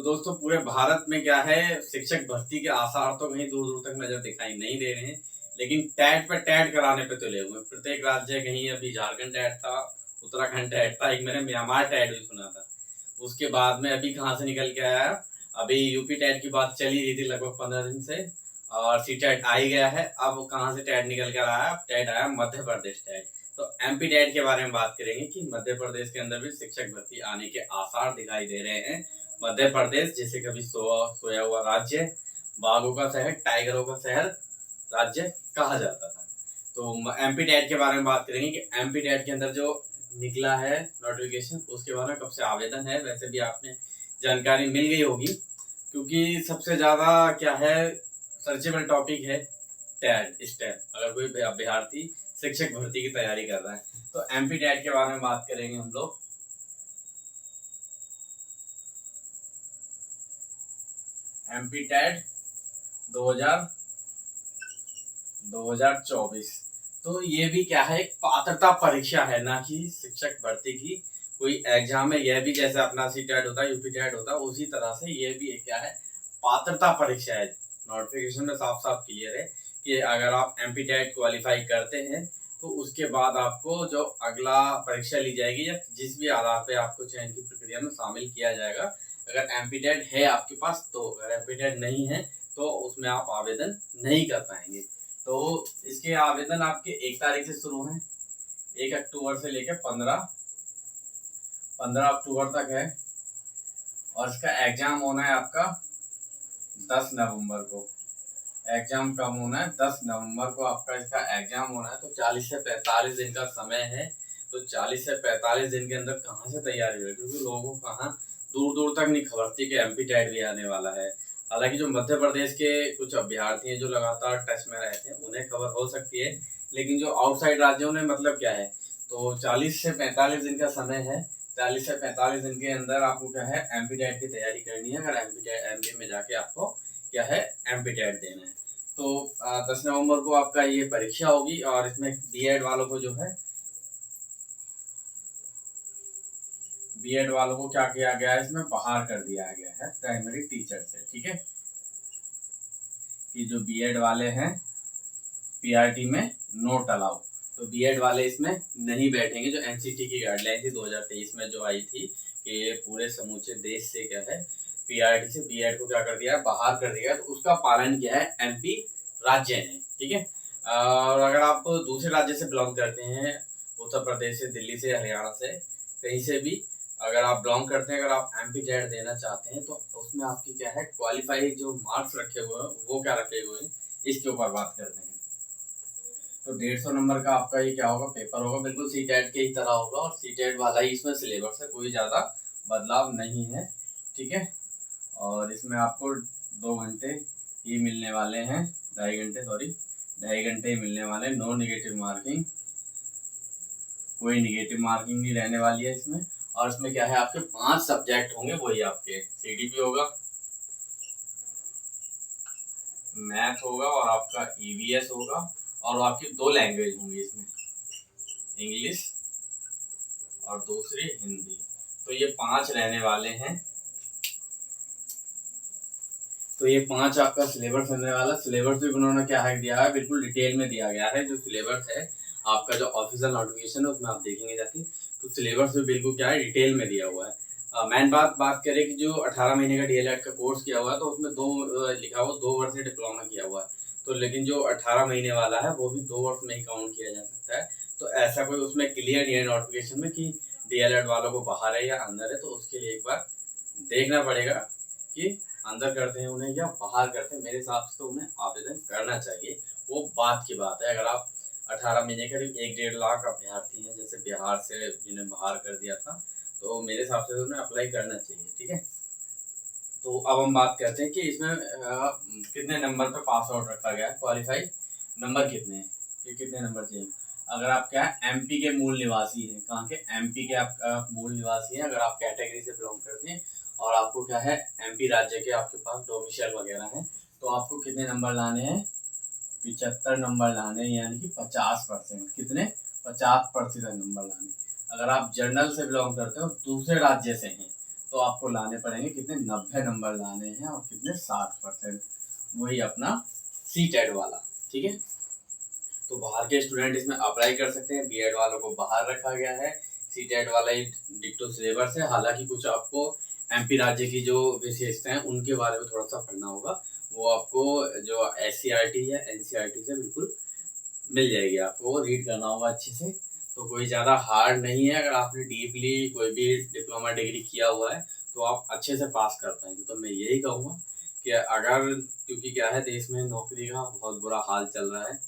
दोस्तों पूरे भारत में क्या है, शिक्षक भर्ती के आसार तो कहीं दूर दूर तक नजर दिखाई नहीं दे रहे हैं, लेकिन टैट पे टैट कराने पे तुले हुए हैं। प्रत्येक राज्य, कहीं अभी झारखंड टैट था, उत्तराखंड टैट था, एक मैंने म्यांमार टैट भी सुना था। उसके बाद में अभी कहाँ से निकल के आया, अभी यूपी टैट की बात चली रही थी लगभग 15 दिन से, और सी टैट आ ही गया है। अब कहाँ से टैट निकल कर आया, टैट आया मध्य प्रदेश टैट। तो एमपी टैट के बारे में बात करेंगे कि मध्य प्रदेश के अंदर भी शिक्षक भर्ती आने के आसार दिखाई दे रहे हैं। मध्य प्रदेश जैसे कभी सोया हुआ राज्य, बाघों का शहर, टाइगरों का शहर राज्य कहा जाता था। तो एमपी टैट के बारे में बात करेंगे कि एमपी टैट के अंदर जो निकला है नोटिफिकेशन, उसके बारे में कब से आवेदन है। वैसे भी आपने जानकारी मिल गई होगी, क्योंकि सबसे ज्यादा क्या है, सर्चेबल टॉपिक है टैट। स्टैट अगर कोई अभ्यर्थी शिक्षक भर्ती की तैयारी कर रहा है तो एमपी टैट के बारे में बात करेंगे हम लोग। MP TET 2024। तो ये भी क्या है, एक पात्रता परीक्षा है, ना कि शिक्षक भर्ती की कोई एग्जाम है। यह भी जैसे अपना सी टैट होता है, यूपी टैट होता है, उसी तरह से ये भी क्या है, पात्रता परीक्षा है। नोटिफिकेशन में साफ साफ क्लियर है कि अगर आप एमपी टैट क्वालिफाई करते हैं तो उसके बाद आपको जो अगला परीक्षा ली जाएगी, या जिस भी आधार पे आपको चयन की प्रक्रिया में शामिल किया जाएगा, अगर एमपी टैट है आपके पास तो, अगर एमपी टैट नहीं है तो उसमें आप आवेदन नहीं कर पाएंगे। तो इसके आवेदन आपके 1 तारीख से शुरू हैं, 1 अक्टूबर से लेकर 15 अक्टूबर तक है। और इसका एग्जाम होना है आपका 10 नवंबर को। एग्जाम कब होना है, 10 नवंबर को आपका इसका एग्जाम होना है। तो 40 से 45 दिन का समय है। तो 40 से 45 दिन के अंदर कहाँ से तैयारी हो, क्योंकि लोगों को कहाँ दूर दूर तक नहीं खबर थी कि एमपी टैट भी आने वाला है। हालांकि जो मध्य प्रदेश के कुछ अभ्यर्थी हैं जो लगातार टच में रहते हैं, उन्हें खबर हो सकती है, लेकिन जो आउटसाइड राज्यों में मतलब क्या है, तो 40 से 45 दिन का समय है। 40 से 45 दिन के अंदर आपको क्या है, एमपी टैट की तैयारी करनी है। अगर एमपी में जाके आपको क्या है, एमपी टैट देना है। तो 10 नवंबर को आपका ये परीक्षा होगी। और इसमें बीएड वालों को जो है, बीएड वालों को क्या किया गया है, इसमें बाहर कर दिया गया है प्राइमरी टीचर से। ठीक है, कि जो बीएड वाले हैं पीआरटी में नोट अलाउ, तो बीएड वाले इसमें नहीं बैठेंगे। जो एनसीटी की गाइडलाइन थी 2023 में जो आई थी कि पूरे समूचे देश से क्या है, पीआरटी से बीएड को क्या कर दिया है, बाहर कर दिया है। तो उसका पालन किया है एमपी राज्य ने। ठीक है, और अगर आप दूसरे राज्य से बिलोंग करते हैं, उत्तर प्रदेश से, दिल्ली से, हरियाणा से, कहीं से भी अगर आप बिलोंग करते हैं, अगर आप एमपी टैट देना चाहते हैं, तो उसमें आपकी क्या है, क्वालिफाई जो मार्क्स रखे हुए हैं वो क्या रखे हुए हैं, इसके ऊपर बात करते हैं। तो 150 नंबर का आपका ये क्या होगा, पेपर होगा, बिल्कुल सी टैट के ही तरह होगा। और सी टैट वाला ही इसमें सिलेबस है, कोई ज़्यादा बदलाव नहीं है। ठीक है, और इसमें आपको 2 घंटे ही मिलने वाले हैं, 2.5 घंटे ही मिलने वाले हैं। नो निगेटिव मार्किंग, कोई निगेटिव मार्किंग नहीं रहने वाली है इसमें। और इसमें क्या है, आपके 5 सब्जेक्ट होंगे, वही आपके सीडीपी होगा, मैथ होगा, और आपका ईवीएस होगा, और आपकी 2 लैंग्वेज होंगी इसमें, इंग्लिश और दूसरी हिंदी। तो ये 5 रहने वाले हैं। तो ये 5 आपका सिलेबस रहने वाला। सिलेबस भी उन्होंने क्या है दिया है, बिल्कुल डिटेल में दिया गया है। जो सिलेबस है आपका, जो ऑफिशियल नोटिफिकेशन है उसमें आप देखेंगे जाके, तो सिलेबस भी बिल्कुल क्या है, डिटेल में दिया हुआ है। मेन बात करें कि जो 18 महीने का डीएलएड का कोर्स किया हुआ है, तो उसमें 2 लिखा हुआ 2 वर्ष से डिप्लोमा किया हुआ है। तो लेकिन जो 18 महीने वाला है वो भी 2 वर्ष में ही काउंट किया जा सकता है। तो ऐसा कोई उसमें क्लियर नहीं है नोटिफिकेशन में कि डीएलएड वालों को बाहर है या अंदर है। तो उसके लिए एक बार देखना पड़ेगा कि अंदर करते हैं उन्हें या बाहर करते हैं। मेरे हिसाब से तो उन्हें आवेदन करना चाहिए, वो बात की बात है। अगर आप 18 महीने करीब 1-1.5 लाख अभ्यर्थी हैं जैसे बिहार से, जिन्हें बाहर कर दिया था, तो मेरे हिसाब से तो उन्हें अप्लाई करना चाहिए। ठीक है, तो अब हम बात करते हैं कि इसमें कितने नंबर पे पास आउट रखा गया है, क्वालिफाई नंबर कितने हैं, ये कितने नंबर चाहिए। अगर आप क्या एमपी के मूल निवासी हैं, कहाँ के, एमपी के आप मूल निवासी हैं, अगर आप कैटेगरी से बिलोंग करते हैं और आपको क्या है, एमपी राज्य के आपके पास डोमिसाइल वगैरह है, तो आपको कितने नंबर लाने हैं, 75 नंबर लाने हैं, यानी कि 50%। कितने, 50% नंबर लाने। अगर आप जनरल से बिलोंग करते हो, दूसरे राज्य से हैं, तो आपको लाने पड़ेंगे कितने, 90 नंबर लाने हैं, और कितने 60%, वही अपना सीटेट वाला। ठीक है, तो बाहर के स्टूडेंट इसमें अप्लाई कर सकते हैं, बीएड वालों को बाहर रखा गया है, सीटेट वाला ही डिक्टो सिलेबस है। हालांकि कुछ आपको एमपी राज्य की जो विशेषताएं उनके बारे में थोड़ा सा पढ़ना होगा, वो आपको जो एससीईआरटी है एनसीईआरटी से बिल्कुल मिल जाएगी, आपको रीड करना होगा अच्छे से। तो कोई ज़्यादा हार्ड नहीं है, अगर आपने डीपली कोई भी डिप्लोमा डिग्री किया हुआ है तो आप अच्छे से पास कर पाएंगे। तो मैं यही कहूँगा कि अगर, क्योंकि क्या है देश में नौकरी का बहुत बुरा हाल चल रहा है,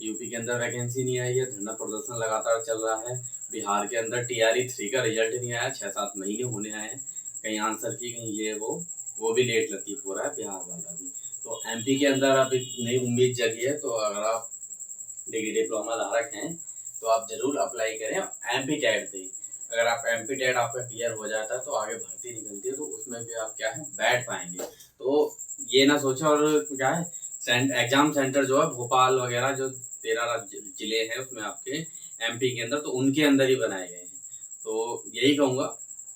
यूपी के अंदर वैकेंसी नहीं आई है, धरना प्रदर्शन लगातार चल रहा है, बिहार के अंदर TRE 3 का रिजल्ट नहीं आया, 6-7 महीने होने आए हैं, कहीं आंसर की कहीं ये वो भी लेट लतीफ हो रहा है, बिहार वाला भी। तो एमपी के अंदर अभी नई उम्मीद जगी है, तो अगर आप डिग्री डिप्लोमा धारक हैं तो आप जरूर अप्लाई करें, एमपी टेट दें। अगर आप एमपी टेट आपका क्लियर हो जाता है तो आगे भर्ती निकलती है, तो उसमें भी आप क्या है बैठ पाएंगे। तो ये ना सोचें, और क्या है एग्जाम सेंटर जो है भोपाल वगैरह जो 13 जिले हैं उसमें आपके एमपी के अंदर, तो उनके अंदर ही बनाए गए हैं। तो यही कहूँगा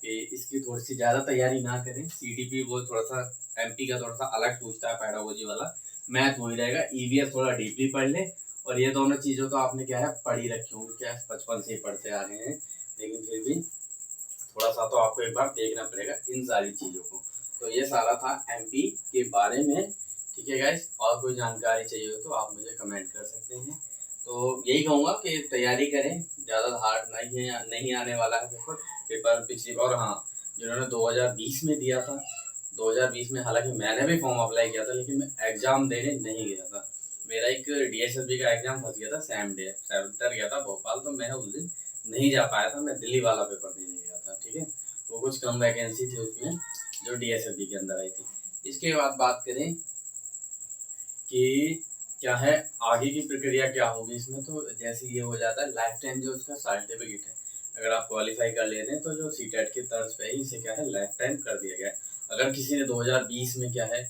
कि इसकी थोड़ी सी ज़्यादा तैयारी ना करें। CDP वो थोड़ा सा एमपी का थोड़ा सा अलग पूछता है, पैडागोजी वाला, मैथ वही रहेगा। EVS थोड़ा डीपली पढ़ ले, और ये दोनों चीज़ों तो आपने क्या है पढ़ी रखी होंगी, क्या बचपन से ही पढ़ते आ रहे हैं, लेकिन फिर भी थोड़ा सा तो आपको एक बार देखना पड़ेगा इन सारी चीज़ों को। तो ये सारा था एमपी के बारे में। ठीक है गाइस, और कोई जानकारी चाहिए हो तो आप मुझे कमेंट कर सकते हैं। तो यही कहूँगा कि तैयारी करें, ज़्यादा हार्ड नहीं आने वाला है पेपर पिछली बार। हाँ, जिन्होंने 2020 में दिया था, 2020 में हालांकि मैंने भी फॉर्म अप्लाई किया था, लेकिन मैं एग्ज़ाम देने नहीं गया था। मेरा एक DSSB का एग्ज़ाम फंस गया था, सेंटर गया था भोपाल, तो मैं उस दिन नहीं जा पाया था, मैं दिल्ली वाला पेपर देने गया था। ठीक है, वो कुछ कम वैकेंसी थी उसमें जो DSSB के अंदर आई थी। इसके बाद बात करें कि क्या है आगे की प्रक्रिया क्या होगी इसमें, तो जैसे ये हो जाता है लाइफ टाइम जो उसका सर्टिफिकेट है, अगर आप क्वालिफाई कर ले रहे हैं तो जो सीटेट की तर्ज पे ही इसे क्या है लाइफ टाइम कर दिया गया है। अगर किसी ने 2020 में क्या है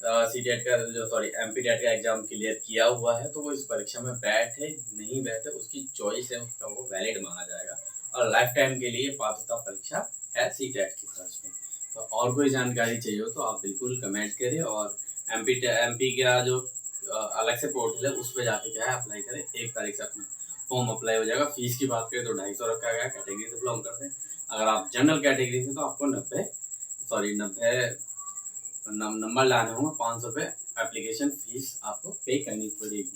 सीटेट का जो एमपी टेट का एग्जाम क्लियर किया हुआ है, तो वो इस परीक्षा में बैठे नहीं बैठे उसकी चॉइस है, उसका वो वैलिड माना जाएगा, और लाइफ टाइम के लिए पात्रता परीक्षा है सीटेट की तर्ज पे। तो और कोई जानकारी चाहिए हो तो आप बिल्कुल कमेंट करें, और एमपी का जो अलग से पोर्टल है उस पर जाके क्या है अप्लाई करें। 1 तारीख से अपना फॉर्म अप्लाई हो जाएगा। फीस की बात करें तो 250 रखा गया, कैटेगरी से बिलोंग करते हैं। अगर आप जनरल कैटेगरी से तो आपको 90 नंबर लाने होंगे, 500 रुपये एप्लीकेशन फीस आपको पे करनी पड़ेगी।